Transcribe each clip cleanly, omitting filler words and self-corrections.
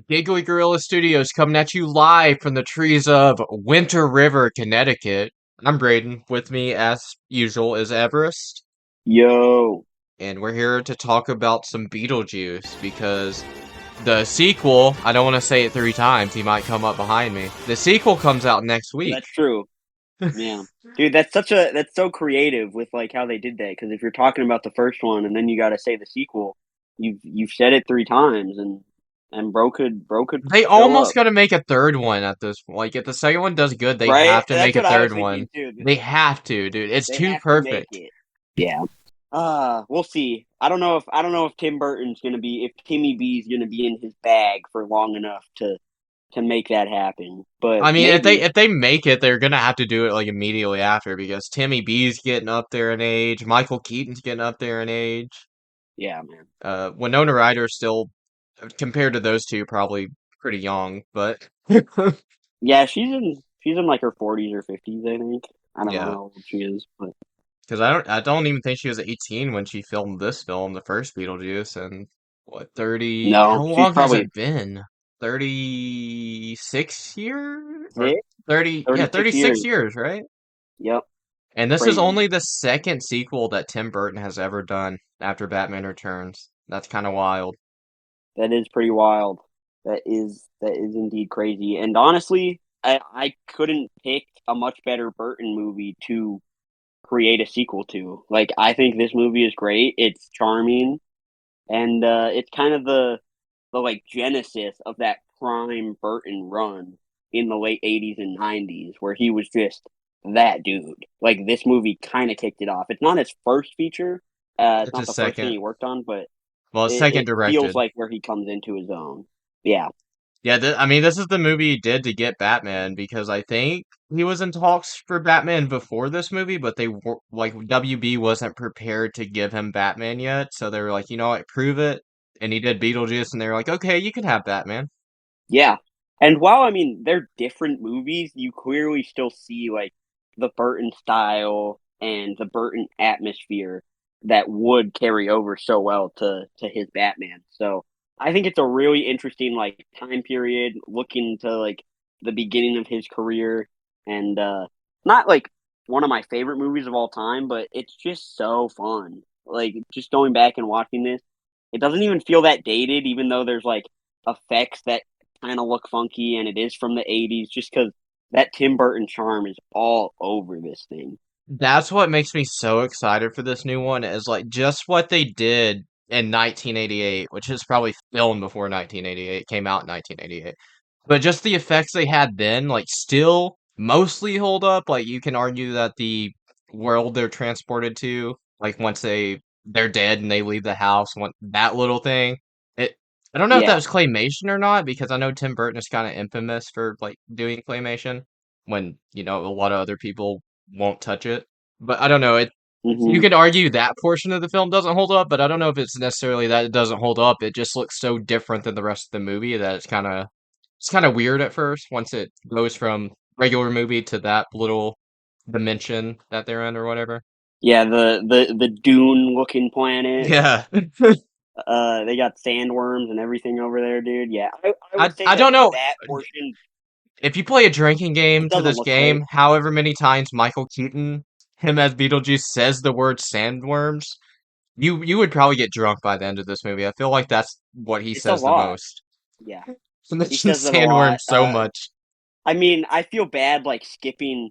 Giggly Gorilla Studios coming at you live from the trees of Winter River, Connecticut. I'm Braden. With me, as usual, is Everest. Yo, And we're here to talk about some Beetlejuice because the sequel, I don't want to say it three times, he might come up behind me. The sequel comes out next week. that's true. Yeah, dude, that's so creative with like how they did that. Because if you're talking about the first one and then you got to say the sequel, you've said it three times, and bro could They show almost up, got to make a third one at this point. Like, if the second one does good, they right? have to make That's a what I third was one. thinking too. They have to, dude. It's They too have to make perfect. it. Yeah. We'll see. I don't know if Tim Burton's gonna be if Timmy B's gonna be in his bag for long enough to make that happen, but I mean, if they maybe. if they make it, they're gonna have to do it like immediately after because Timmy B's getting up there in age, Michael Keaton's getting up there in age. Yeah, man. Winona Ryder's still, compared to those two, probably pretty young, but Yeah, she's in like her 40s or 50s, I think. I don't know yeah, how old she is, but because I don't even think she was 18 when she filmed this film, the first Beetlejuice, and what 30? How no, she's long has probably it been? 36 years or six, 30? Yeah, 36 36 years. years, right? Yep, And this is crazy. only the second sequel that Tim Burton has ever done after Batman Returns. That's kind of wild. That is pretty wild. That is indeed crazy. And honestly, I couldn't pick a much better Burton movie to create a sequel to. Like, I think this movie is great. It's charming, and it's kind of the like genesis of that prime Burton run in the late 80s and 90s where he was just that dude. Like, this movie kind of kicked it off. It's not his first feature. It's It's a not the first thing second. he worked on, but Well, it's second it feels directed. like where he comes into his own. Yeah. Yeah, I mean, this is the movie he did to get Batman because I think he was in talks for Batman before this movie, but they were like WB wasn't prepared to give him Batman yet, so they were like, you know what, prove it. And he did Beetlejuice, and they were like, okay, you can have Batman. Yeah. And while I mean they're different movies, you clearly still see like the Burton style and the Burton atmosphere that would carry over so well to his Batman. So I think it's a really interesting like time period looking to like the beginning of his career and not like one of my favorite movies of all time, but it's just so fun. Like just going back and watching this, it doesn't even feel that dated even though there's like effects that kind of look funky, and it is from the 80s just because that Tim Burton charm is all over this thing. That's what makes me so excited for this new one is like just what they did in 1988, which is probably filmed before 1988, came out in 1988. But just the effects they had then, like still mostly hold up. Like you can argue that the world they're transported to, like once they're dead and they leave the house, that little thing. It I don't know if that Yeah. was claymation or not because I know Tim Burton is kind of infamous for like doing claymation when, a lot of other people won't touch it. But I don't know. You Hmm. could argue that portion of the film doesn't hold up, but I don't know if it's necessarily that it doesn't hold up. It just looks so different than the rest of the movie that it's kind of weird at first once it goes from regular movie to that little dimension that they're in or whatever. Yeah, the Dune looking planet. Yeah. They got sandworms and everything over there, dude. Yeah, I I would say I that don't know. that portion If you play a drinking it game to doesn't this look great. game, however many times Michael Keaton, him as Beetlejuice, says the word sandworms, you would probably get drunk by the end of this movie. I feel like that's what he It's a says the lot. most. Yeah, He he mentions says it a lot. sandworms so much. I mean, I feel bad like skipping.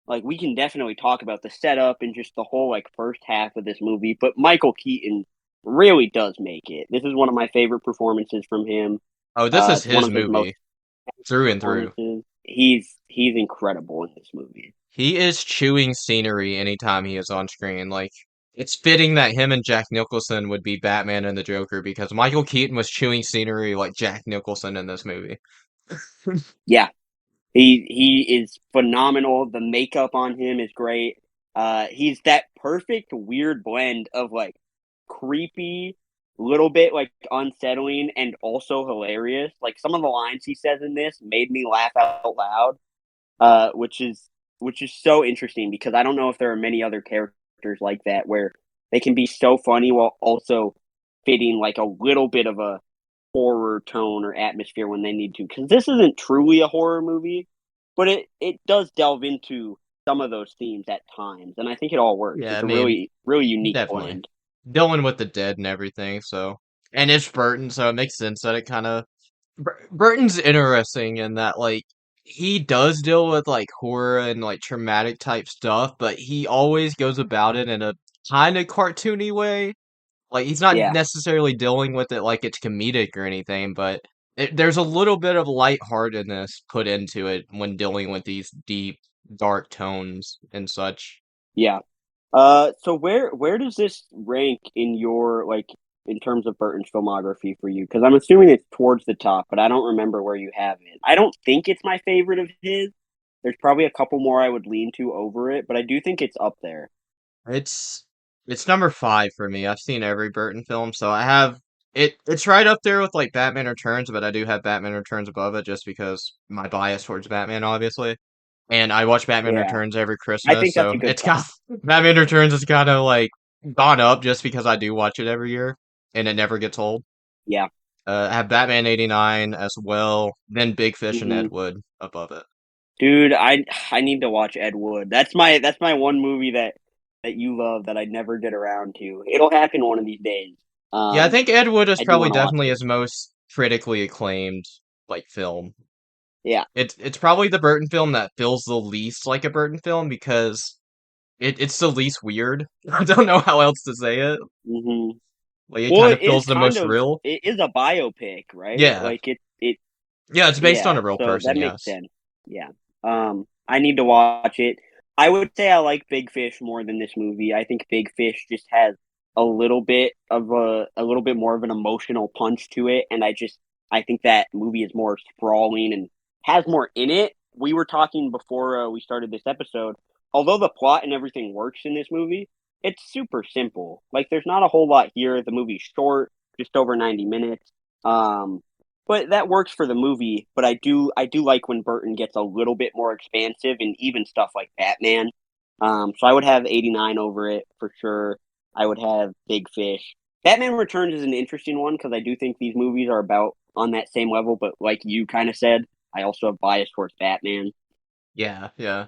Like we can definitely talk about the setup and just the whole like first half of this movie, but Michael Keaton really does make it. This is one of my favorite performances from him. Oh, this is It's one his of his most movie through and through. performances. He's incredible in this movie. He is chewing scenery anytime he is on screen. Like, it's fitting that him and Jack Nicholson would be Batman and the Joker because Michael Keaton was chewing scenery like Jack Nicholson in this movie. Yeah, he is phenomenal. The makeup on him is great. He's that perfect weird blend of like creepy, little bit like unsettling, and also hilarious. Like some of the lines he says in this made me laugh out loud. Which is so interesting because I don't know if there are many other characters like that where they can be so funny while also fitting like a little bit of a horror tone or atmosphere when they need to. Because this isn't truly a horror movie, but it does delve into some of those themes at times, and I think it all works. Yeah, It's I a mean, really unique definitely. blend. Dealing with the dead and everything, so. And it's Burton, so it makes sense that it kind of. Burton's interesting in that, like, he does deal with, like, horror and, like, traumatic type stuff, but he always goes about it in a kind of cartoony way. Like, he's not Yeah, necessarily dealing with it like it's comedic or anything, but there's a little bit of lightheartedness put into it when dealing with these deep, dark tones and such. yeah. So where does this rank in your like in terms of Burton's filmography for you? Because I'm assuming it's towards the top, but I don't remember where you have it. I don't think it's my favorite of his. There's probably a couple more I would lean to over it, but I do think it's up there. It's it's number 5 for me. I've seen every Burton film, so I have it's right up there with like Batman Returns, but I do have Batman Returns above it just because my bias towards Batman, obviously. And I watch Batman Yeah, Returns every I Christmas, think that's so a good it's got spot. Batman Returns has kind of like gone up just because I do watch it every year and it never gets old. Yeah. I have Batman 89 as well, then Big Fish and hmm Ed Wood above it. Dude, I need to watch Ed Wood. That's my one movie that you love that I never get around to. It'll happen one of these days. Yeah, I think Ed Wood is I do probably want to watch definitely it. his most critically acclaimed like film. Yeah. It's probably the Burton film that feels the least like a Burton film because it's the least weird. I don't know how else to say it. hmm Like it Well, kind it of is feels the kind most of real. it is a biopic, right? Yeah. Like it Yeah, it's based on yeah, a real so person, that makes yes. sense. Yeah. I need to watch it. I would say I like Big Fish more than this movie. I think Big Fish just has a little bit more of an emotional punch to it, and I think that movie is more sprawling and has more in it. We were talking before we started this episode. Although the plot and everything works in this movie, it's super simple. Like there's not a whole lot here. The movie's short, just over 90 minutes. Um, but that works for the movie. But I do like when Burton gets a little bit more expansive and even stuff like Batman. So I would have 89 over it for sure. I would have Big Fish. Batman Returns is an interesting one because I do think these movies are about on that same level. But like you kind of said, I also have bias towards Batman. Yeah, yeah.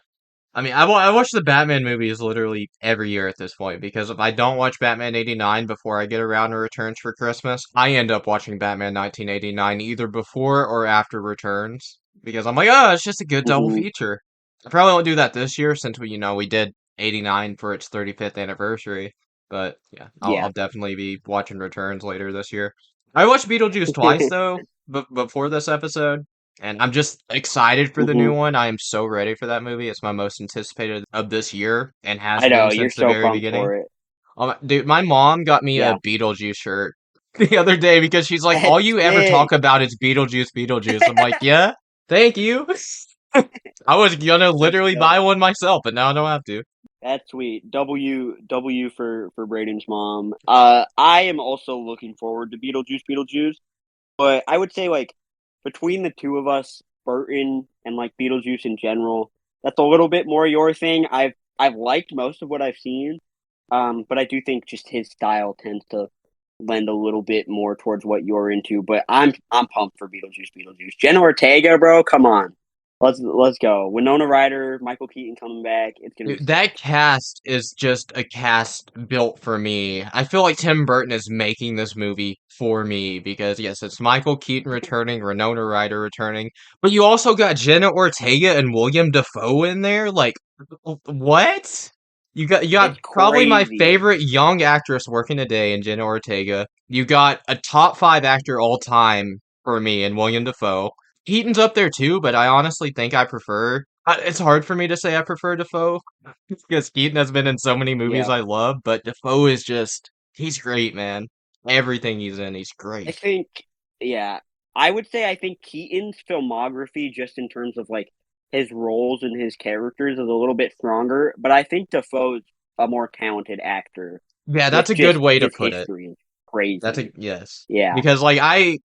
I mean, I watch the Batman movies literally every year at this point because if I don't watch Batman 89 before I get around to Returns for Christmas, I end up watching Batman 1989 either before or after Returns because I'm like, oh, it's just a good double hmm feature. I probably won't do that this year since we did 89 for its 35th anniversary, but yeah, Yeah. I'll definitely be watching Returns later this year. I watched Beetlejuice twice though, before this episode. And I'm just excited for the hmm new one. I am so ready for that movie. It's my most anticipated of this year and has I know been you're since the so very pumped beginning. for it. Dude, my mom got me a Yeah. Beetlejuice shirt the other day because she's like, all That's you ever talk sick. about is Beetlejuice, Beetlejuice. I'm like, yeah, thank you. I was gonna That's literally dope. buy one myself, but now I don't have to. That's sweet. W for Braden's mom. I am also looking forward to Beetlejuice. But I would say like between the two of us, Burton and like Beetlejuice in general, that's a little bit more your thing. I've liked most of what I've seen, but I do think just his style tends to lend a little bit more towards what you're into. But I'm pumped for Beetlejuice. Jenna Ortega, bro, come on, let's go. Winona Ryder, Michael Keaton coming back. It's gonna be Dude, sick. that cast is just a cast built for me. I feel like Tim Burton is making this movie for me because yes, it's Michael Keaton returning, Winona Ryder returning, but you also got Jenna Ortega and William Dafoe in there. Like, what? You got It's probably my crazy. favorite young actress working today in Jenna Ortega. You got a top 5 actor all time for me in William Dafoe. Keaton's up there too, but I honestly think I prefer. It's hard for me to say I prefer Dafoe because Keaton has been in so many movies Yeah. I love, but Defoe is he's great, man. Everything he's in, he's I great. think, yeah, I would say I think Keaton's filmography, just in terms of like his roles and his characters, is a little bit stronger. But I think Defoe's a more talented actor Yeah, that's with a good just way to his put it. history is That's a crazy. yes. Yeah, Because like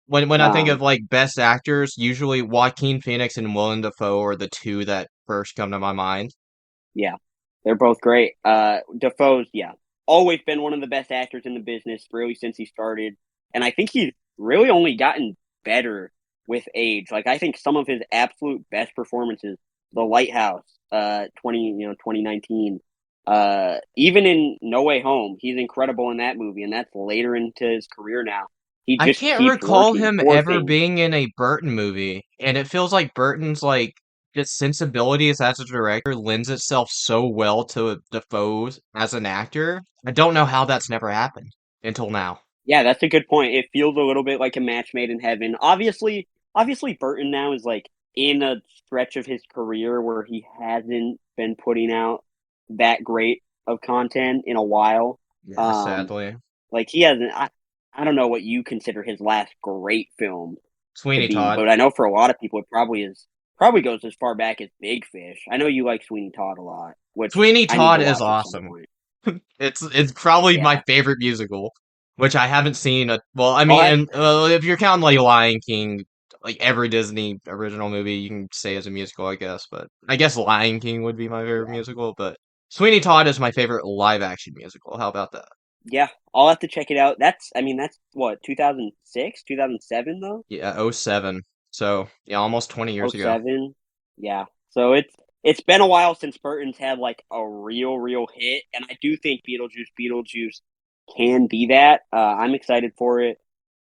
when I think um, of like best actors, usually Joaquin Phoenix and Willem Dafoe are the two that first come to my mind. yeah, they're both great. Defoe's always been one of the best actors in the business, really since he started, and I think he's really only gotten better with age. Like I think some of his absolute best performances, The Lighthouse, 2019, even in No Way Home, he's incredible in that movie, and that's later into his career now. He I just can't keeps recall working. him Poor ever thing. being in a Burton movie, and it feels like Burton's like just sensibilities as a director lends itself so well to Defoe as an actor. I don't know how that's never happened until now. Yeah, that's a good point. It feels a little bit like a match made in heaven. Obviously Burton now is like in a stretch of his career where he hasn't been putting out that great of content in a while. Yeah, Um sadly. like he hasn't I don't know what you consider his last great film to Sweeney be, Todd. but I know for a lot of people it probably goes as far back as Big Fish. I know you like Sweeney Todd a lot, which Sweeney I need Todd to is watch at some awesome. point. It's probably my Yeah. favorite musical, which I haven't seen. Well, I Oh, mean, and if you're counting like Lion King, like every Disney original movie, you can say is a musical, I guess. But I guess Lion King would be my favorite yeah. musical. But Sweeney Todd is my favorite live action musical. How about that? Yeah, I'll have to check it out. I mean, that's what, 2006, 2007 though? Yeah, '07. So yeah, almost 20 Oh years ago. seven. Yeah. So it's been a while since Burton's had like a real hit, and I do think Beetlejuice can be that. I'm excited for it,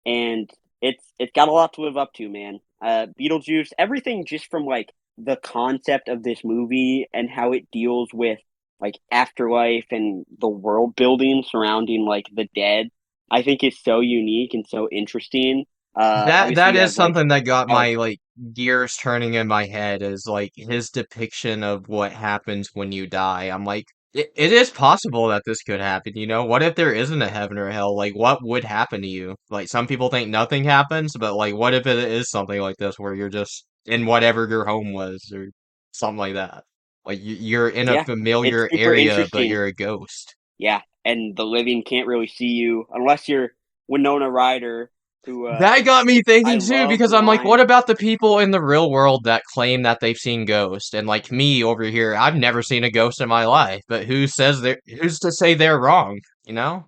and it's got a lot to live up to, man. Beetlejuice, everything just from like the concept of this movie and how it deals with like afterlife and the world building surrounding like the dead. I think is so unique and so interesting. Obviously That you is have like something that got oh my like gears turning in my head is like his depiction of what happens when you die. I'm like, it is possible that this could happen, you know? What if there isn't a heaven or hell? Like, what would happen to you? Like, some people think nothing happens, but like, what if it is something like this where you're just in whatever your home was or something like that? Like, you're in a yeah, it's familiar super area, but interesting. you're a ghost. Yeah, and the living can't really see you unless you're Winona Ryder, who That got me I thinking too, love the because I'm like, what line. about the people in the real world that claim that they've seen ghosts? And like me over here, I've never seen a ghost in my life, but who's to say they're wrong, you know?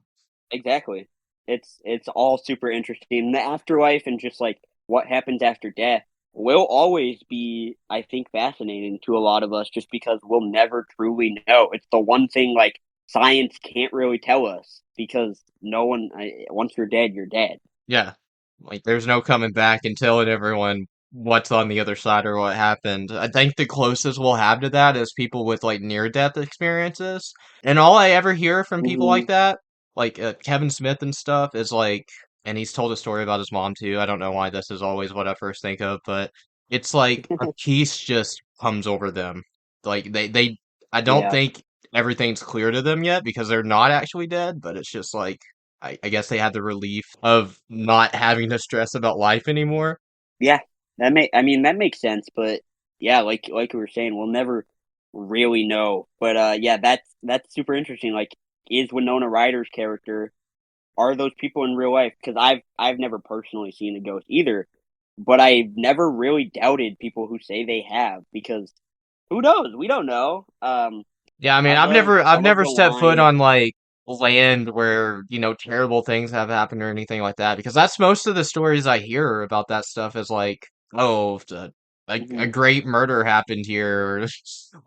Exactly. It's all super interesting. The afterlife and just like what happens after death will always be, I think, fascinating to a lot of us just because we'll never truly know. It's the one thing like science can't really tell us because once you're dead, you're dead. Yeah. Like there's no coming back and telling everyone what's on the other side or what happened. I think the closest we'll have to that is people with like near death experiences. And all I ever hear from people Hmm. like that, like Kevin Smith and stuff, is like, and he's told a story about his mom too. I don't know why this is always what I first think of, but it's like a peace just comes over them. Like I don't Yeah. think everything's clear to them yet because they're not actually dead, but it's just like I guess they had the relief of not having to stress about life anymore. Yeah, I mean that makes sense, but yeah, like we were saying, we'll never really know. But yeah, that's super interesting. Like, is Winona Ryder's character are those people in real life? Because I've never personally seen a ghost either, but I've never really doubted people who say they have because who knows? We don't know. Yeah, I mean, I I've love never the stepped foot line. on like land where, terrible things have happened or anything like that because that's most of the stories I hear about that stuff is like, oh, a Mhm. great murder happened here, or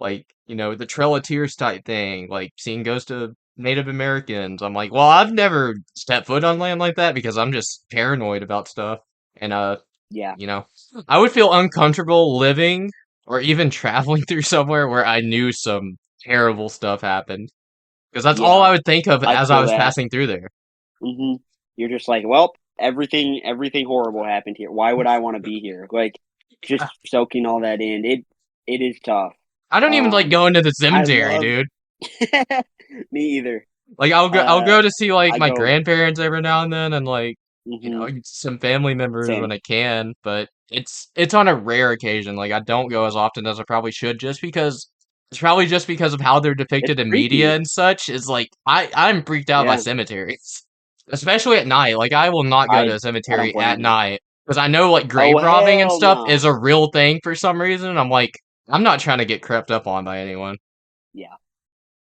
like, the Trail of Tears type thing, like seeing ghosts of Native Americans. I'm like, well, I've never stepped foot on land like that because I'm just paranoid about stuff. And Yeah, You know, I would feel uncomfortable living or even traveling through somewhere where I knew some terrible stuff happened. Because that's all yeah, I would think of I as I feel was that. passing through there. Hmm. You're just like, well, everything horrible happened here. Why would I want to be here? Like, just soaking all that in. It is tough. I don't even like Um, going to the I cemetery, love dude. me either. Like I'll Uh, go to see like I my go. grandparents every now and then and like, Hmm. some family members Same. when I can, but it's on a rare occasion. Like I don't go as often as I probably should just because it's probably just because of how they're It's depicted in media creepy. and such is like I'm freaked out by Yeah. cemeteries. Especially at night. Like I will not go to a I don't cemetery at blame you. night because I know like Oh grave robbing and hell stuff is no. a real thing for some reason. I'm like I'm not trying to get crept up on by anyone. Yeah.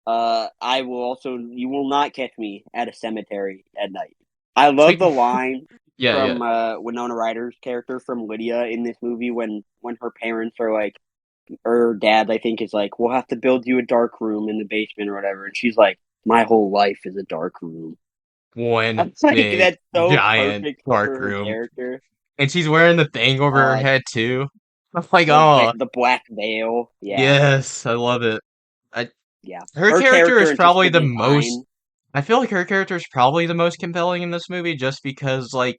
I will also. You will not catch me at a cemetery at night. I It's love like the line. Yeah, yeah. from Winona Ryder's character from Lydia in this movie when her parents are like, or her dad, I think, is like, we'll have to build you a dark room in the basement or whatever, and she's like, my whole life is a dark room. One That's like big that's so giant perfect for dark her room. character. And she's wearing the thing over her Uh, head too. I'm like, oh, the black veil, yeah, yes, I love it. I, yeah. her Her character character is and just probably the the most. design, I feel like her character is probably the most compelling in this movie, just because like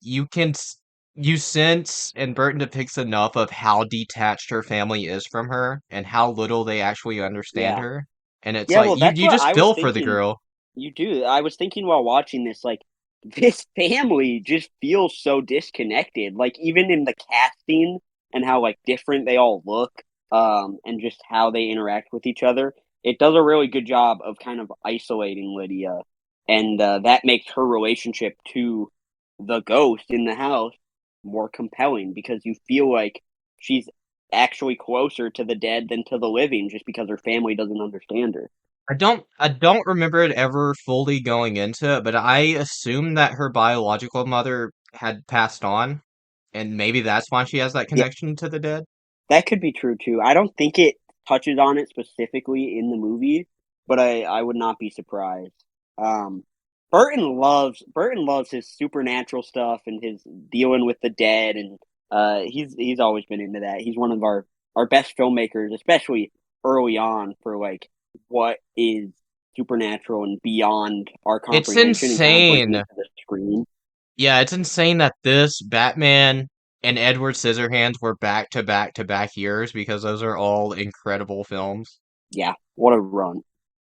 you sense and Burton depicts enough of how detached her family is from her and how little they actually understand yeah, her, and it's yeah. like Well, that's you what just I was feel for the thinking. girl. You do. I was thinking while watching this, like, this family just feels so disconnected. Like, even in the casting and how, like, different they all look, and just how they interact with each other, it does a really good job of kind of isolating Lydia. And that makes her relationship to the ghost in the house more compelling because you feel like she's actually closer to the dead than to the living just because her family doesn't understand her. I don't remember it ever fully going into it, but I assume that her biological mother had passed on, and maybe that's why she has that connection to the dead. That could be true too. I don't think it touches on it specifically in the movie, but I would not be surprised. Um, Burton loves his supernatural stuff and his dealing with the dead, and he's always been into that. He's one of our best filmmakers, especially early on for like what is supernatural and beyond our It's comprehension and kind of bringing insane. it to the screen. Yeah, it's insane that this Batman and Edward Scissorhands were back to back to back years because those are all incredible films. Yeah, what a run!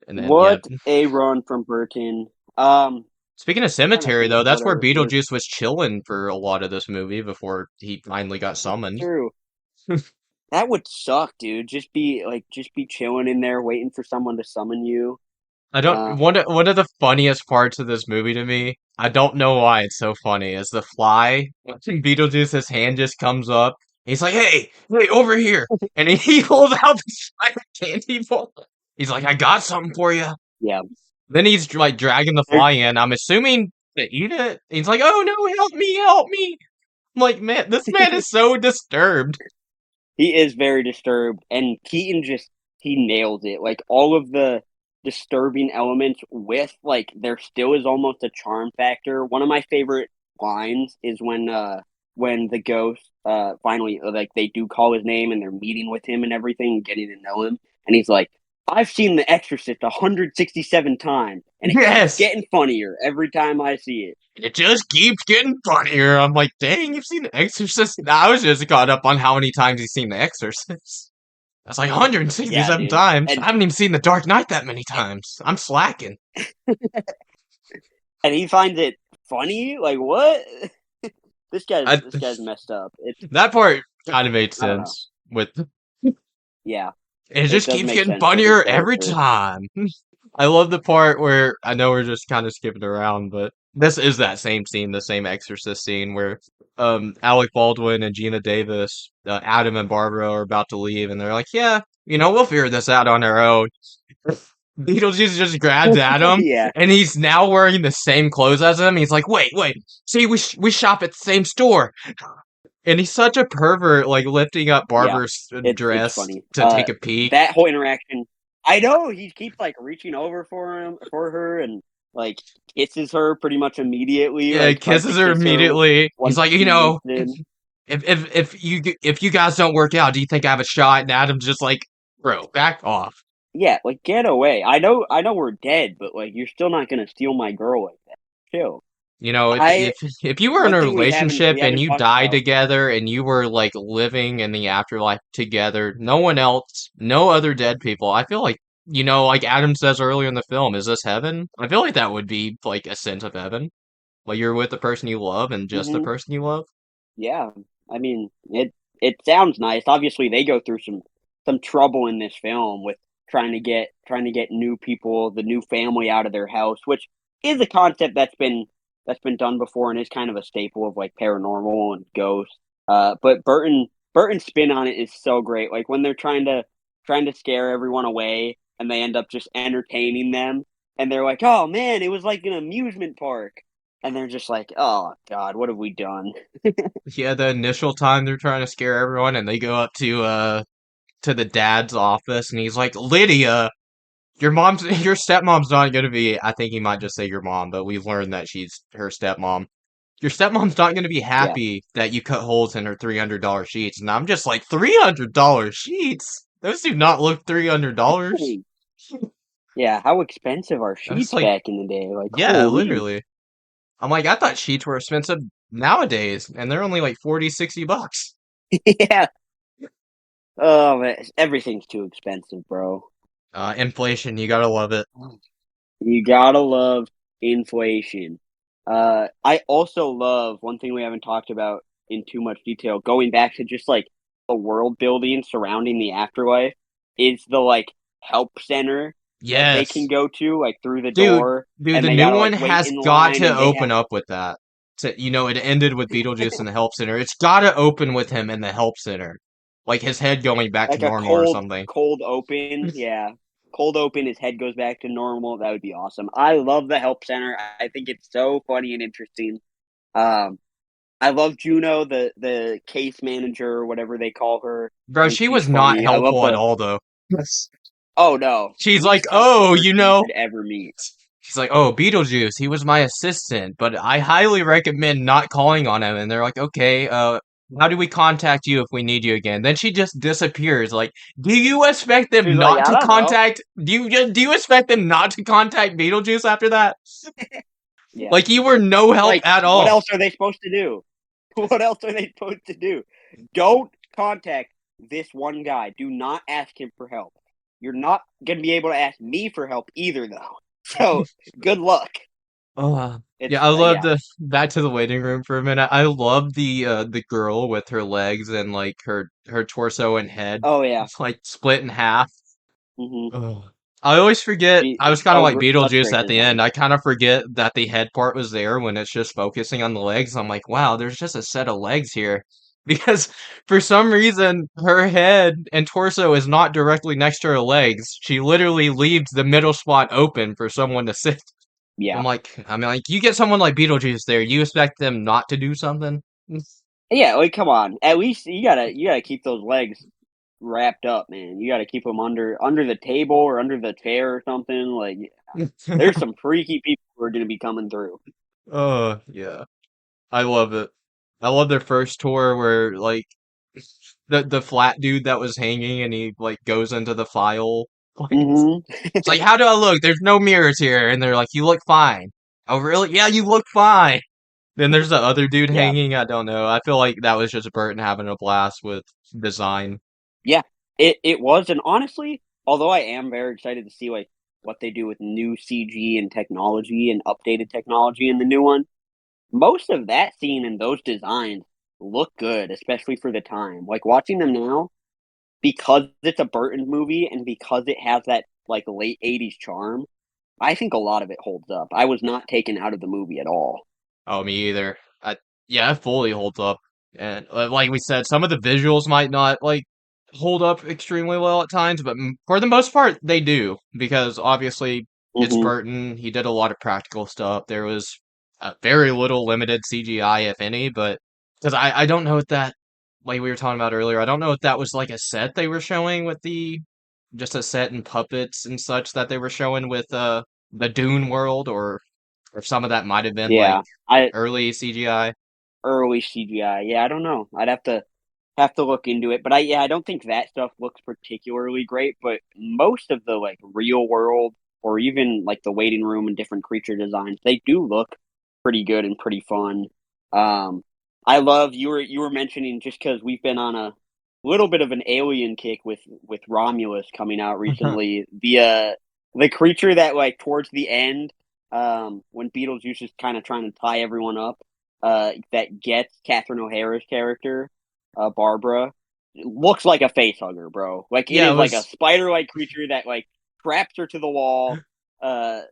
And then yeah, What a run from Burton. Um, speaking of Trying to cemetery think though, of that's what where are his. Beetlejuice was chilling for a lot of this movie before he finally got That's summoned. true. That would suck, dude. Just be chilling in there, waiting for someone to summon you. I don't Uh, one of the funniest parts of this movie to me, I don't know why it's so funny, is the fly watching Beetlejuice's hand just comes up. He's like, hey, over here. And he pulls out the giant candy ball. He's like, I got something for you. yeah. Then he's like dragging the There, fly in. I'm assuming to eat it. He's like, oh no, help me, help me. I'm like, man, this man is so disturbed. he is very disturbed, and Keaton just he nails it. Like all of the disturbing elements with like there still is almost a charm factor. One of my favorite lines is when the ghost finally like they do call his name and they're meeting with him and everything, getting to know him, and he's like, "I've seen The Exorcist 167 times, and it keeps Yes. getting funnier every time I see it." It just keeps getting funnier. I'm like, dang, you've seen The Exorcist? I was just caught up on how many times he's seen The Exorcist. That's like Yeah, 167 dude, times. I haven't even seen The Dark Knight that many times. I'm slacking. and he finds it funny. Like what? I, This guy's messed up. It's that part kind of made I don't know. sense. With Yeah, it it just does keeps make getting sense with his funnier every character. time. I love the part where I know we're just kind of skipping around, but this is that same scene, the same Exorcist scene where Alec Baldwin and Gina Davis, Adam and Barbara are about to leave, and they're like, "Yeah, we'll figure this out on our own." Beetlejuice just grabs Adam, Yeah, and he's now wearing the same clothes as him. He's like, "Wait, see, we shop at the same store." And he's such a pervert, like lifting up yeah. Barbara's It's dress funny. to take a peek. That whole interaction. I know he keeps like reaching over for her and like kisses her pretty much immediately. Yeah, Like tries to kisses her kiss her immediately. He's once like, she moves in. if you guys don't work out, do you think I have a shot? And Adam's just like, bro, back off. Yeah, like get away. I know we're dead, but like you're still not gonna steal my girl like that. Chill. If I if you were in One a thing relationship we and haven't you talked died about. together and you were like living in the afterlife together, no one else, no other dead people. I feel like like Adam says earlier in the film, is this heaven? I feel like that would be like a sense of heaven. Like you're with the person you love and just the Hmm. person you love. Yeah, I mean it sounds nice. Obviously, they go through some trouble in this film with trying to get new people, the new family out of their house, which is a concept that's been done before and is kind of a staple of like paranormal and ghosts. But Burton's spin on it is so great. Like when they're trying to scare everyone away and they end up just entertaining them, and they're like, "Oh man, it was like an amusement park." and they're just like, oh God, what have we done? Yeah, the initial time they're trying to scare everyone, and they go up to the dad's office, and he's like, Lydia, your stepmom's not gonna be. I think he might just say your mom, but we've learned that she's her stepmom. Your stepmom's not gonna be Yeah. happy that you cut holes in her $300 sheets, and I'm just like, $300 sheets? Those do not look $300. Hey, yeah, how expensive are That's sheets like, back in the day? Like, yeah, holy. literally. I'm like, I thought sheets were expensive nowadays, and they're only like 40, $60. Yeah. Oh man, everything's too expensive, bro. Inflation, you gotta love it. You gotta love inflation. I also love one thing we haven't talked about in too much detail, going back to just like the world building surrounding the afterlife, is the like help center that they can Yes. go to, like through the Dude, door, dude, and the they new gotta one like wait has in got line to and they open have up with that. It ended with Beetlejuice in the help center. It's got to open with him in the help center. Like his head going back to like a normal or something. cold open, yeah. Cold open, his head goes back to normal. That would be awesome. I love the help center. I think it's so funny and interesting. Um, I love Juno, the case manager or whatever they call her. I Bro, think she she's was not funny. I love helpful at the all, though. Yes. oh no, She's like, least helpful oh, person you could ever meet. she's like, oh, Beetlejuice, he was my assistant, but I highly recommend not calling on him. And they're like, okay, how do we contact you if we need you again? Then she just disappears. Like, do you expect them She's like, not I to don't know. contact? Do you expect them not to contact Beetlejuice after that? Yeah, Like, you were no help like at what all. else are they supposed to do? What else are they supposed to do? Don't contact this one guy. Do not ask him for help. You're not going to be able to ask me for help either, though. So good luck. Yeah, It's I love yeah. the back to the waiting room for a minute. I love the girl with her legs and like her torso and head Oh yeah. like split in half. Hmm. Ugh. I always forget. I was kind of like Such Beetlejuice great at the design. end. I kind of forget that the head part was there when it's just focusing on the legs. I'm like, wow, there's just a set of legs here. Because for some reason, her head and torso is not directly next to her legs. She literally leaves the middle spot open for someone to sit. Yeah. You get someone like Beetlejuice there, you expect them not to do something? Yeah, like come on. At least you gotta keep those legs wrapped up, man. You gotta keep them under the table or under the chair or something. Like there's some freaky people who are gonna be coming through. Oh, yeah. I love it. I love their first tour where like the flat dude that was hanging and he like goes into the file. Like Hmm. it's like, how do I look? There's no mirrors here, and they're like, you look fine. Oh really? Yeah, you look fine. Then there's the other dude Yeah, hanging. I don't know. I feel like that was just Burton having a blast with design. yeah. It was, and honestly, although I am very excited to see like what they do with new CG and technology and updated technology in the new one, most of that scene and those designs look good, especially for the time. Like watching them now, because it's a Burton movie and because it has that like late '80s charm, I think a lot of it holds up. I was not taken out of the movie at all. Oh, me either. Yeah, it fully holds up. And like we said, some of the visuals might not like hold up extremely well at times, but for the most part, they do because obviously it's Hmm. Burton. He did a lot of practical stuff. There was very little limited CGI, if any, but because I don't know if that, like we were talking about earlier, I don't know if that was like a set they were showing with just a set and puppets and such that they were showing with the Dune world, or some of that might have been like Yeah, I early CGI. early CGI. Yeah, I don't know. I'd have to look into it, but I don't think that stuff looks particularly great. But most of the like real world or even like the waiting room and different creature designs, they do look pretty good and pretty fun. Um, I love you were mentioning just because we've been on a little bit of an alien kick with Romulus coming out recently. The creature that like towards the end, when Beetlejuice is kind of trying to tie everyone up, that gets Catherine O'Hara's character, Barbara, looks like a face hugger, bro. Like it Yeah, it is like a was spider-like creature that like traps her to the wall. Uh,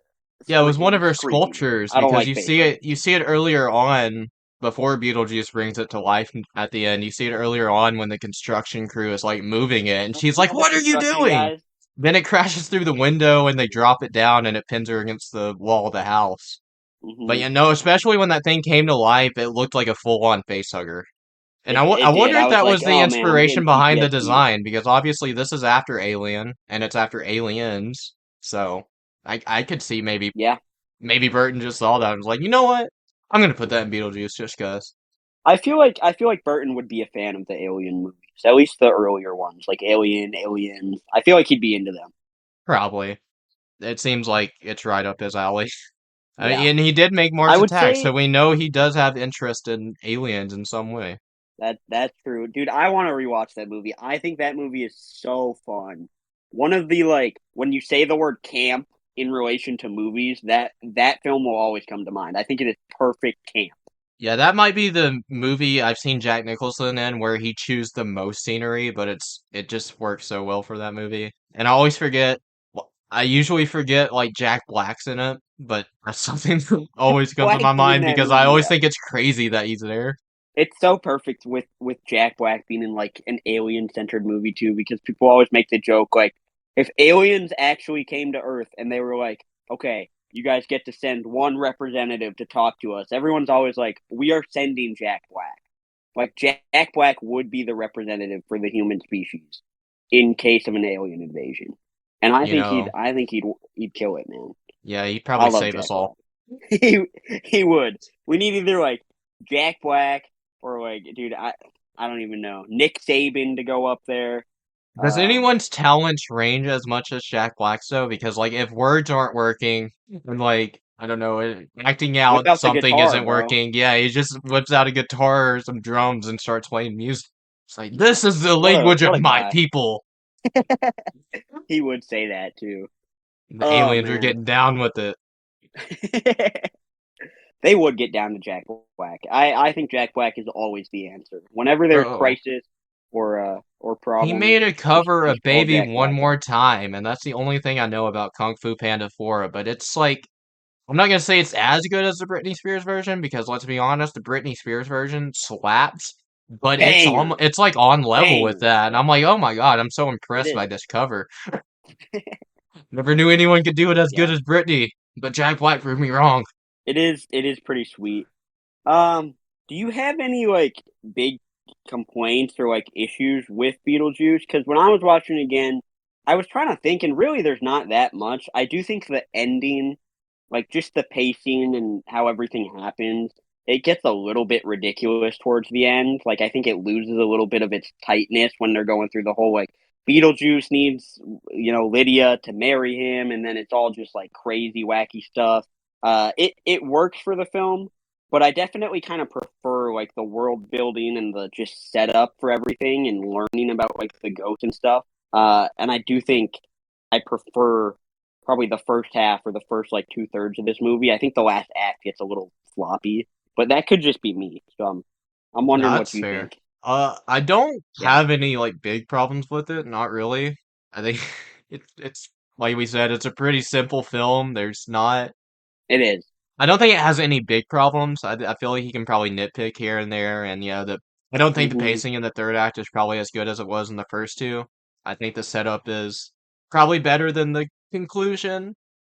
yeah, it was one of it's her creepy, man. sculptures I don't because like face huggers. you see it earlier on before Beetlejuice brings it to life at the end. You see it earlier on when the construction crew is like moving it and she's like, Yeah, the "What are you construction doing?" guys. Then it crashes through the window and they drop it down and it pins her against the wall of the house. But Hmm. yeah, no, especially when that thing came to life, it looked like a full-on face hugger. And I It did. wonder I if was that like, was the oh man, I'm getting inspiration behind the PTSD. design, because obviously this is after Alien, and it's after Aliens, so I could see Yeah, maybe Burton just saw that and was like, you know what? I'm gonna put that in Beetlejuice just 'cause. I feel like Burton would be a fan of the Alien movies, at least the earlier ones, like Alien, Aliens. I feel like he'd be into them. Probably. It seems like it's right up his alley. I Yeah, mean, and he did make I Mars would Attacks, so say we know he does have interest in aliens in some way. that's true, dude. I want to rewatch that movie. I think that movie is so fun. One of the like when you say the word camp in relation to movies, that film will always come to mind. I think it is perfect camp. Yeah, that might be the movie I've seen Jack Nicholson in where he chews the most scenery, but it just works so well for that movie. And I always forget, I usually forget like Jack Black's in it, but that's something that always comes to Black my be in mind that because I movie, always yeah. think it's crazy that he's there. It's so perfect with Jack Black being in like an alien centered movie too, because people always make the joke like if aliens actually came to Earth and they were like, okay, you guys get to send one representative to talk to us. Everyone's always like, we are sending Jack Black. Like Jack Black would be the representative for the human species in case of an alien invasion, and You know, I think he'd kill it, man. yeah, he'd I probably love save us Jack all. Black. he he would. We need either like Jack Black or like, dude, I don't even know Nick Saban to go up there. Does Um, anyone's talents range as much as Jack Black's though? Because like if words aren't working and like I don't know, acting whip out out the something guitar, isn't bro. working, yeah, he just whips out a guitar or some drums and starts playing music. It's like this is the language What of a my guy. people. He would say that too. The Oh aliens are man. getting down with it. They would get down to Jack Black. I think Jack Black is always the answer. Whenever there's Bro, crisis or he problems, made a cover of just call Baby Jack One Black up. More Time, and that's the only thing I know about Kung Fu Panda 4, but it's like I'm not gonna say it's as good as the Britney Spears version because let's be honest, the Britney Spears version slaps, but Banger, it's like on level with banger. that, and Yeah, I'm like, oh my god, I'm so it impressed by is. this cover. Never knew anyone could do it as good Yeah, as Britney, but Jack Black proved me wrong. it is. It is pretty sweet. Um, do you have any like big complaints or like issues with Beetlejuice? Because when I was watching it again, I was trying to think, and really, there's not that much. I do think the ending, like just the pacing and how everything happens, it gets a little bit ridiculous towards the end. Like I think it loses a little bit of its tightness when they're going through the whole like Beetlejuice needs, Lydia to marry him, and then it's all just like crazy, wacky stuff. It works for the film, but I definitely kind of prefer like the world building and the just setup for everything and learning about like the ghosts and stuff. And I do think I prefer probably the first half or the first like 2/3 of this movie. I think the last act gets a little floppy, but that could just be me. So I'm No, wondering what that's you fair. think. I don't Yeah, have any like big problems with it, not really. I think it's like we said, it's a pretty simple film. There's not it is. I don't think it has any big problems. I feel like he can probably nitpick here and there, and yeah, the I don't think the Hmm. pacing in the third act is probably as good as it was in the first two. I think the setup is probably better than the conclusion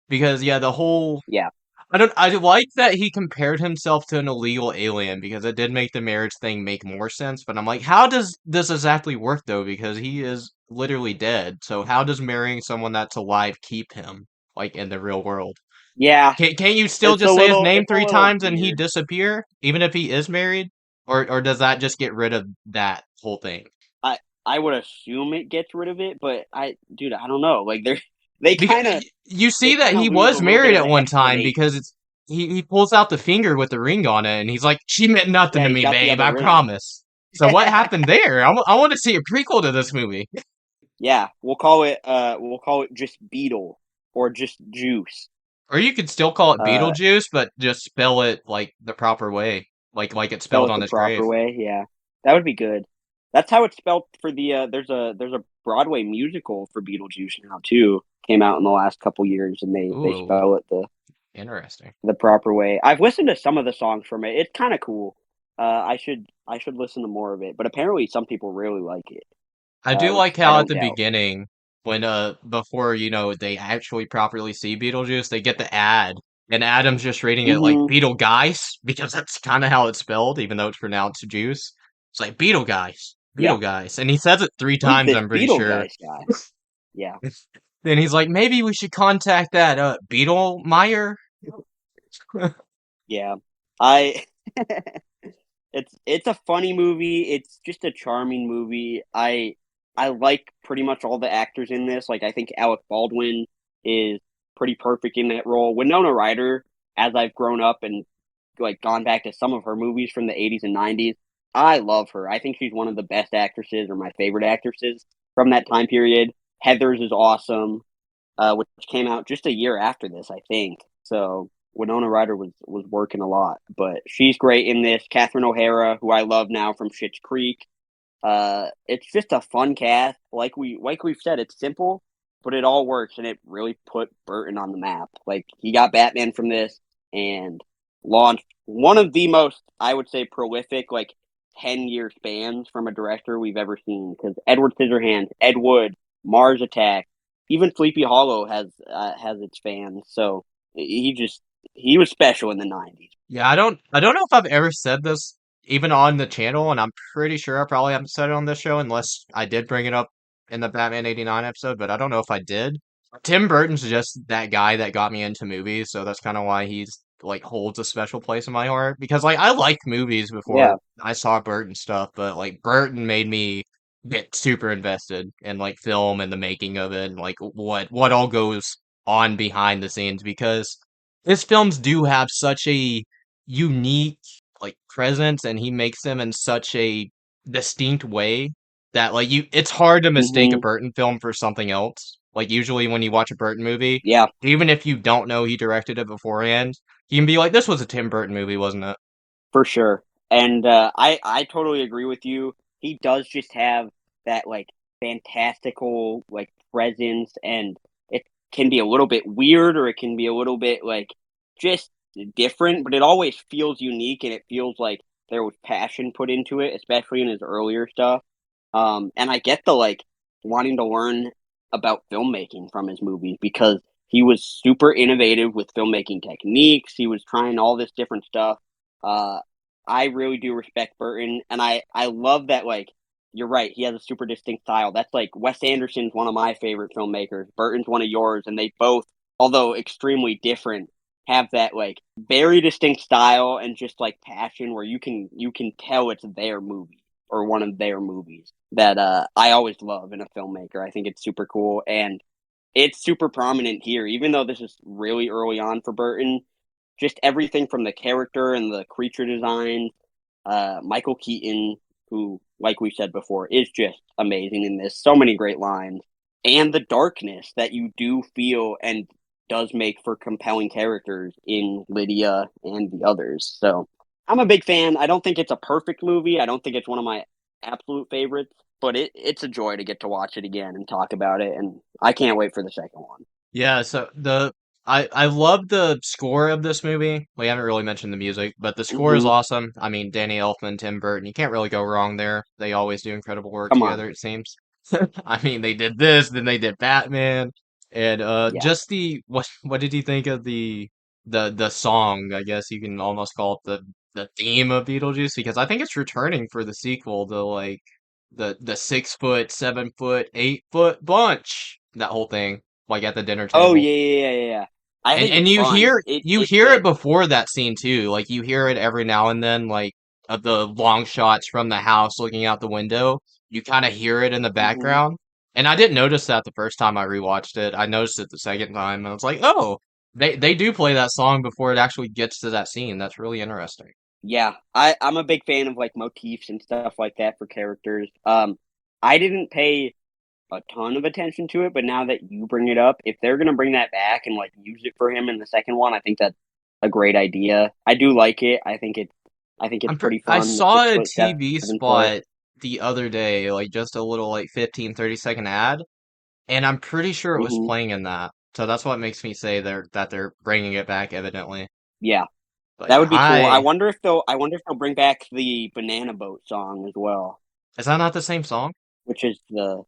because yeah, the whole Yeah. I like that he compared himself to an illegal alien because it did make the marriage thing make more sense. But I'm like, how does this exactly work though? Because he is literally dead. So how does marrying someone that's alive keep him like in the real world? Yeah. Can't you still just say his name It's a three little times and he weird. disappear, even if he is married? Or does that just get rid of that whole thing? I I would assume it gets rid of it, but dude, I don't know. Like they Because kind of you they see that kind of he lose a was little bit married of at the one time explanation. because he pulls out the finger with the ring on it and he's like, "She meant nothing Yeah, to he's me, got the babe. other I ring. promise." So what happened there? I want to see a prequel to this movie, Yeah, we'll call it just Beetle or just Juice. or you could still call it Uh, Beetlejuice, but just spell it like the proper way, like it's Spell spelled it on the his grave. proper way. Yeah, that would be good. That's how it's spelled for the. There's a Broadway musical for Beetlejuice now too. Came out in the last couple years, and they Ooh, spell it interesting. the proper way. I've listened to some of the songs from it. It's kind of cool. I should listen to more of it. But apparently, some people really like it, I do which like I how at don't the doubt. beginning, when before they actually properly see Beetlejuice, they get the ad. and Adam's just reading it like Mm-hmm. Beetlejuice because that's kind of how it's spelled, even though it's pronounced juice. It's like Beetlejuice, Yeah. Beetlejuice, and he says it three Who's times. this I'm pretty sure. Beetlejuice guy? Yeah. Then he's like, maybe we should contact that Beetlemeyer. Yeah. I it's a funny movie. It's just a charming movie. I like pretty much all the actors in this. Like I think Alec Baldwin is pretty perfect in that role. Winona Ryder, as I've grown up and like gone back to some of her movies from the 80s and 90s, I love her. I think she's one of the best actresses or my favorite actresses from that time period. Heather's is awesome, which came out just a year after this, I think. So Winona Ryder was working a lot, but she's great in this. Catherine O'Hara, who I love now from Schitt's Creek. It's just a fun cast. Like we've said, it's simple, but it all works, and it really put Burton on the map. Like he got Batman from this and launched one of the most, I would say, prolific 10-year spans from a director we've ever seen. Because Edward Scissorhands, Ed Wood, Mars Attack, even Sleepy Hollow has its fans. So he was special in the '90s. Yeah, I don't know if I've ever said this even on the channel, and I'm pretty sure I probably haven't said it on this show unless I did bring it up in the Batman '89 episode, but I don't know if I did. Tim Burton's just that guy that got me into movies, so that's kind of why he's like holds a special place in my heart because like I liked movies Yeah. before I saw Burton stuff, but like Burton made me get super invested in like film and the making of it and like what all goes on behind the scenes because his films do have such a unique like presence and he makes them in such a distinct way that like it's hard to mistake a Hmm. Burton film for something else. Like usually when you watch a Burton movie, Yeah. even if you don't know he directed it beforehand, you can be like, this was a Tim Burton movie, wasn't it? For sure. And I totally agree with you. He does just have that fantastical presence, and it can be a little bit weird or it can be a little bit just different, but it always feels unique and it feels like there was passion put into it, especially in his earlier stuff. And I get the wanting to learn about filmmaking from his movies because he was super innovative with filmmaking techniques. He was trying all this different stuff. uh, I really do respect Burton, and I love that. You're right, he has a super distinct style. That's like Wes Anderson's one of my favorite filmmakers. Burton's one of yours, and they both, although extremely different, have that very distinct style and just passion where you can tell it's their movie or one of their movies that I always love in a filmmaker. I think it's super cool and it's super prominent here, even though this is really early on for Burton. Just everything from the character and the creature design. Michael Keaton, who, like we said before, is just amazing in this. So many great lines. And the darkness that you do feel and does make for compelling characters in Lydia and the others. So I'm a big fan. I don't think it's a perfect movie. I don't think it's one of my absolute favorites, but it's a joy to get to watch it again and talk about it. And I can't wait for the second one. Yeah, so I love the score of this movie. We haven't really mentioned the music, but the score is Hmm. awesome. I mean, Danny Elfman, Tim Burton, you can't really go wrong there. They always do incredible work Come on. together, it seems. I mean, they did this, then they did Batman, and Yeah. just the what did you think of the song? I guess you can almost call it the theme of Beetlejuice because I think it's returning for the sequel to like the 6 foot, 7 foot, 8 foot bunch. That whole thing like at the dinner Oh table. yeah, yeah, yeah, yeah. I And think and it's you fun. hear It you it hear it fits. before that scene too. Like you hear it every now and then, like of the long shots from the house looking out the window. You kind of hear it in the Hmm. background. And I didn't notice that the first time I rewatched it. I noticed it the second time, and I was like, oh, they do play that song before it actually gets to that scene. That's really interesting. Yeah, I'm a big fan of motifs and stuff like that for characters. I didn't pay a ton of attention to it, but now that you bring it up, if they're gonna bring that back and use it for him in the second one, I think that's a great idea. I do like it. I think it's pretty I fun. The saw six a foot, TV 7 foot. spot the other day, like just a little like 15-30 second ad. And I'm pretty sure it was Hmm. playing in that. So that's what makes me say they're bringing it back, evidently. Yeah, But that yeah, would be cool. I wonder if they'll bring back the Banana Boat song as well, is that not the same song? which is the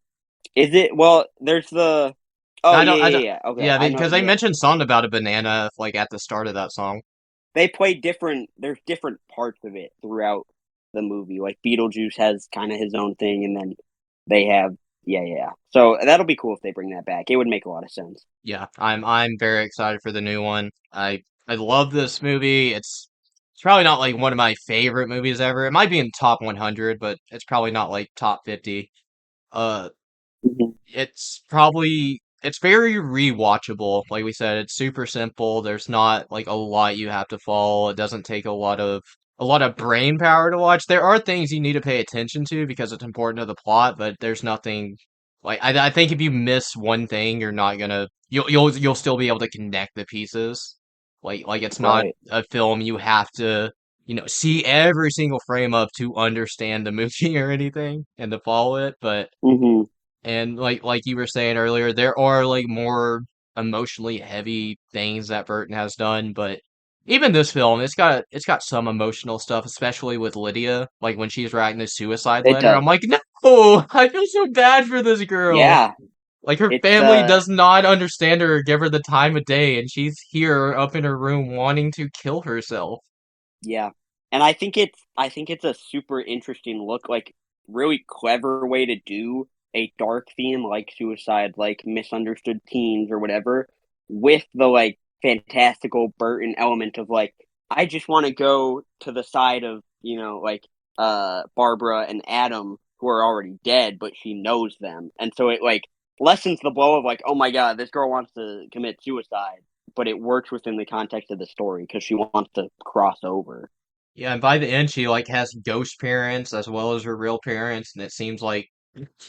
is it? Well, there's the Oh I yeah, don't, I yeah, don't, yeah. Okay, yeah, I know. because they Yeah, mentioned something about a banana, like, at the start of that song. they play different. There's different parts of it throughout the movie. Like Beetlejuice has kind of his own thing, and then they have yeah, yeah. Yeah. So that'll be cool if they bring that back. It would make a lot of sense. Yeah, I'm very excited for the new one. I love this movie. It's probably not like one of my favorite movies ever. It might be in top 100, but it's probably not like top 50. Uh, Mhm. it's very rewatchable. Like we said, it's super simple. There's not like a lot you have to follow. It doesn't take a lot of brain power to watch. There are things you need to pay attention to because it's important to the plot, but there's nothing like I think if you miss one thing, you're not gonna you'll still be able to connect the pieces. Like it's not Right. a film you have to, see every single frame of to understand the movie or anything and to follow it, but Hmm. and like you were saying earlier, there are like more emotionally heavy things that Burton has done, but even this film, it's got some emotional stuff, especially with Lydia, like when she's writing the suicide It letter. does. I'm like, no, I feel so bad for this girl. Yeah. Like her It's family does not understand her or give her the time of day, and she's here up in her room wanting to kill herself. yeah. And I think it's a super interesting look, like really clever way to do a dark theme like suicide, like misunderstood teens or whatever, with the like fantastical Burton element of like I just want to go to the side of, like Barbara and Adam who are already dead, but she knows them. And so it like lessens the blow of like, oh my god, this girl wants to commit suicide, but it works within the context of the story because she wants to cross over. Yeah, and by the end, she like has ghost parents as well as her real parents, and it seems like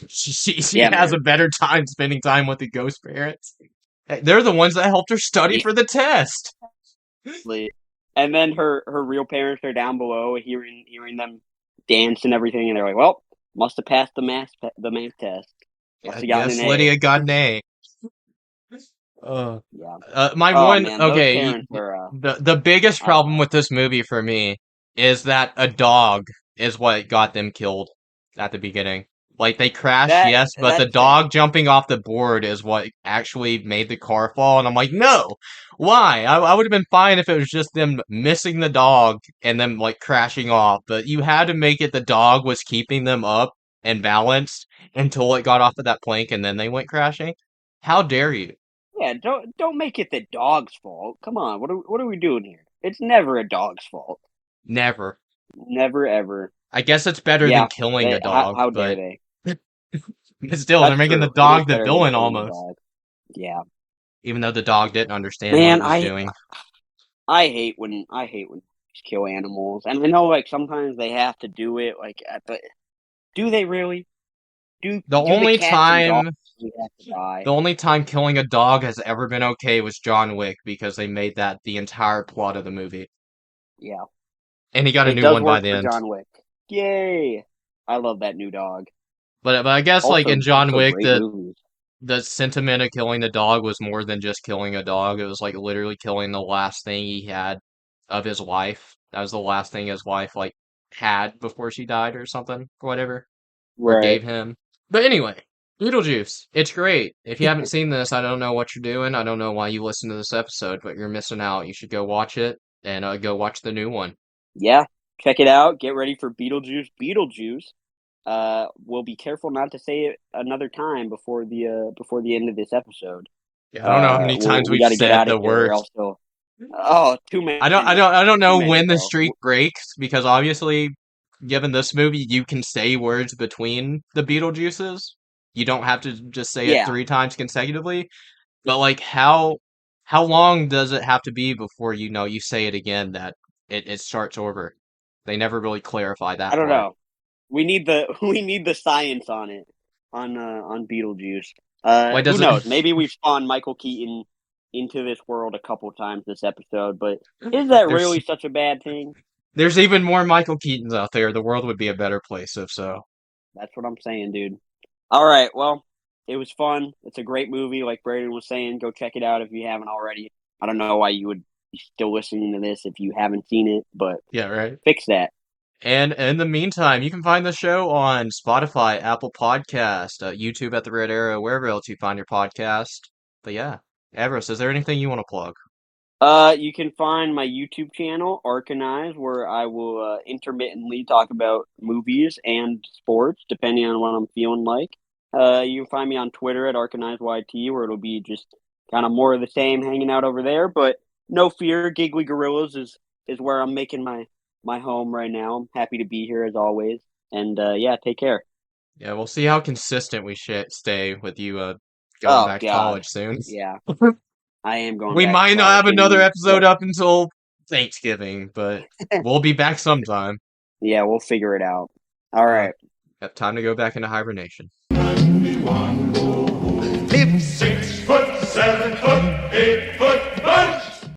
she Yeah, has a man. better time spending time with the ghost parents. Hey, they're the ones that helped her study Yeah. for the test. And then her real parents are down below, hearing them dance and everything, and they're like, "Well, must have passed the math test. Must I have gotten guess an A." Lydia got an A. Uh, Yeah. my Oh one man, those okay. parents are. The biggest I don't problem know. with this movie for me is that a dog is what got them killed at the beginning. Like they crashed, That yes, but the that's sad. dog jumping off the board is what actually made the car fall. And I'm like, no, why? I would have been fine if it was just them missing the dog and them like crashing off. But you had to make it the dog was keeping them up and balanced until it got off of that plank and then they went crashing. How dare you? Yeah, don't make it the dog's fault. Come on, what are we doing here? It's never a dog's fault. Never. Never ever. I guess it's better than Yeah. killing a dog, How dare but they? still, they're That's making the true. It is dog the better than villain killing a almost, dog. Yeah. even though the dog didn't understand what it Man, was I doing. I hate when movies kill animals, and I know like sometimes they have to do it, like, but do they really? The Do the only cats and dogs time, really have to die? the only time killing a dog has ever been okay was John Wick because they made that the entire plot of the movie, Yeah, and he got a it new does one by work the for end. John Wick. Yay! I love that new dog. But I guess like in John Also Wick, great movies. the sentiment of killing the dog was more than just killing a dog. It was like literally killing the last thing he had of his wife. That was the last thing his wife like had before she died or something or whatever, or Right. gave him. But anyway, Beetlejuice. It's great. If you haven't seen this, I don't know what you're doing. I don't know why you listen to this episode, but you're missing out. You should go watch it and go watch the new one. Yeah, check it out. Get ready for Beetlejuice. Beetlejuice. We'll be careful not to say it another time before the end of this episode. Yeah, I don't know how many times We we've got to get said out of the here, or word. else they'll. Oh, too many, I don't too know many, when the bro. streak breaks because obviously, given this movie, you can say words between the Beetlejuices. You don't have to just say it Yeah, 3 times consecutively. But like, how long does it have to be before you say it again that it starts over? They never really clarify I that don't part. know. We need the we need the science on it on Beetlejuice. Why Who does it? knows? Maybe we've spawned Michael Keaton into this world a couple times this episode, but is that There's really such a bad thing? there's even more Michael Keatons out there. The world would be a better place if so. That's what I'm saying, dude. All right, well, it was fun. It's a great movie, like Braden was saying. Go check it out if you haven't already. I don't know why you would be still listening to this if you haven't seen it, but Yeah, right. fix that. And in the meantime, you can find the show on Spotify, Apple Podcast, YouTube at the Red Arrow, wherever else you find your podcast. But yeah, Everest, is there anything you want to plug? You can find my YouTube channel, Arcanize, where I will intermittently talk about movies and sports, depending on what I'm feeling like. You can find me on Twitter at ArcanizeYT, where it'll be just kind of more of the same, hanging out over there. But no fear, Giggly Gorillas is where I'm making my home right now. I'm happy to be here as always, and yeah, take care. Yeah, we'll see how consistent we stay with you going Oh back to God, college soon. yeah, I am going We back to might not have college, another and episode up until Thanksgiving, but we'll be back sometime. yeah, we'll figure it out. All Uh, right. Have time to go back into hibernation.